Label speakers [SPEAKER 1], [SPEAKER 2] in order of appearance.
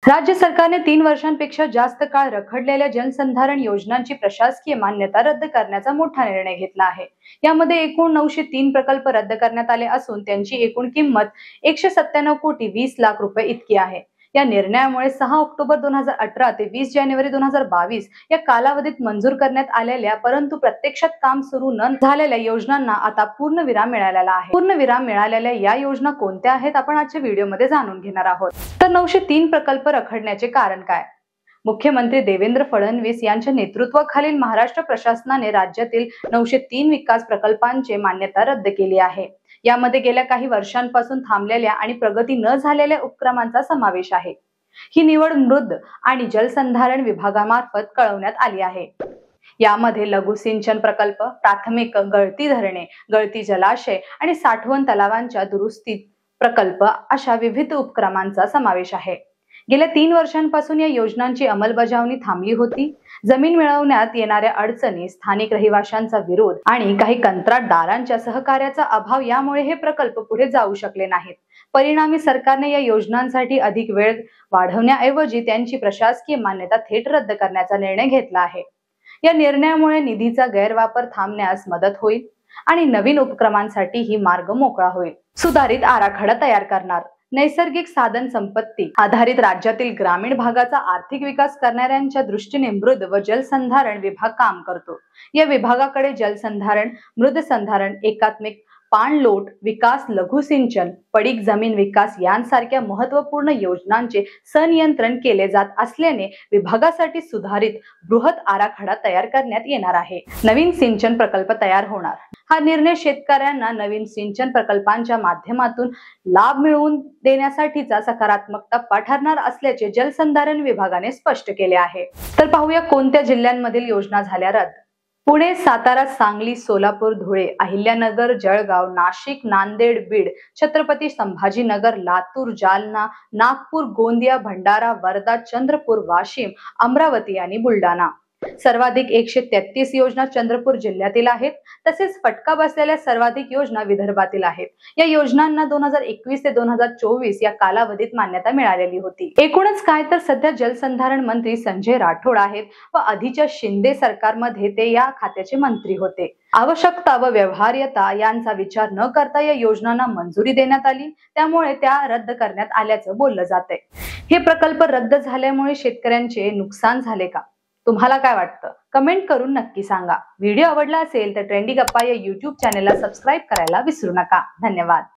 [SPEAKER 1] राज्य सरकारने 3 वर्षांपेक्षा जास्त काळ रखडलेल्या जलसंधारण योजनांची प्रशासकीय मान्यता रद्द करण्याचा मोठा निर्णय घेतला आहे। यामध्ये एकूण 903 प्रकल्प रद्द करण्यात आले असून त्यांची एकूण किंमत 197 कोटी 20 लाख रुपये इतकी आहे। या निर्णयामुळे 6 ऑक्टोबर 2018 ते 20 जानेवारी 2022 या कालावधीत मंजूर करण्यात आलेल्या परंतु प्रत्यक्षात काम सुरू न झालेल्या योजनांना आता पूर्णविराम मिळालेला आहे। पूर्णविराम मिळालेल्या या योजना कोणत्या आहेत आपण आजच्या व्हिडिओमध्ये जाणून घेणार आहोत। तर 903 प्रकल्प रखडण्याचे कारण काय? मुख्यमंत्री देवेंद्र फडणवीस यांच्या नेतृत्वाखालील महाराष्ट्र प्रशासनाने राज्यातील 903 विकास प्रकल्पांची मान्यता रद्द केली आहे। यामध्ये गेल्या काही वर्षांपासून थांबलेल्या आणि प्रगती न झालेल्या उपक्रमांचा समावेश आहे। ही निवड मृद आणि जलसंधारण विभागामार्फत कळवण्यात आली आहे। यामध्ये लघु सिंचन प्रकल्प, प्राथमिक गळती धरणे, गळती जलाशय आणि साठवण तलावांच्या दुरुस्ती प्रकल्प अशा विविध उपक्रमांचा समावेश आहे। गेल्या 3 वर्षांपासून या योजनांची अंमलबजावणी थांबली होती। जमीन मिळवण्यात येणाऱ्या अडचणी, स्थानिक रहिवाशांचा विरोध आणि काही कंत्राटदारांच्या सहकार्याचा अभाव यामुळे हे प्रकल्प पुढे जाऊ शकले नाहीत। परिणामी सरकारने या योजनांसाठी अधिक वेळ वाढवण्याऐवजी त्यांची प्रशासकीय मान्यता थेट रद्द करण्याचा निर्णय घेतला आहे। या निर्णयामुळे निधीचा गैरवापर थांबण्यास मदत होईल आणि नवीन उपक्रमांसाठी ही मार्ग मोकळा होईल। सुधारित आराखडा तयार करणार। नैसर्गिक साधन संपत्ती आधारित राज्यातील ग्रामीण भागाचा आर्थिक विकास करणाऱ्यांच्या दृष्टीने मृद व जलसंधारण विभाग काम करतो। या विभागाकडे जलसंधारण, मृद संधारण, एकात्मिक पाणलोट विकास, लघु सिंचन, पडीक जमीन विकास यांसारख्या महत्त्वपूर्ण योजनांचे संनियंत्रण केले जात असल्याने विभागासाठी सुधारित बृहत आराखडा तयार करण्यात येणार आहे। नवीन सिंचन प्रकल्प तयार होणार। हा निर्णय शेतकऱ्यांना नवीन सिंचन प्रकल्पांच्या माध्यमातून लाभ मिळवून देण्यासाठीचा सकारात्मक टप्पा ठरणार असल्याचे जलसंधारण विभागाने स्पष्ट केले आहे। तर पाहूया कोणत्या जिल्ह्यांमधील योजना झाल्या रद्द। पुणे, सातारा, सांगली, सोलापूर, धुळे, अहिल्यानगर, जळगाव, नाशिक, नांदेड, बीड, छत्रपती संभाजीनगर, लातूर, जालना, नागपूर, गोंदिया, भंडारा, वर्धा, चंद्रपूर, वाशिम, अमरावती आणि बुलढाणा। सर्वाधिक 133 योजना चंद्रपूर जिल्ह्यातील आहेत। तसेच फटका बसलेल्या सर्वाधिक योजना विदर्भातील आहेत। या योजनांना 2021 ते 2024 या कालावधीत मान्यता मिळालेली होती। एकूणच काय तर सध्या जलसंधारण मंत्री संजय राठोड आहेत व आधीच्या शिंदे सरकारमध्ये ते या खात्याचे मंत्री होते। आवश्यकता व व्यवहार्यता यांचा विचार न करता या योजनांना मंजुरी देण्यात आली, त्यामुळे त्या रद्द करण्यात आल्याचं बोललं जातंय। हे प्रकल्प रद्द झाल्यामुळे शेतकऱ्यांचे नुकसान झाले का? तुम्हाला काय वाटतं? कमेंट करून नक्की सांगा। व्हिडिओ आवडला असेल तर ट्रेंडी गप्पा या YouTube चॅनेलला सबस्क्राईब करायला विसरू नका। धन्यवाद।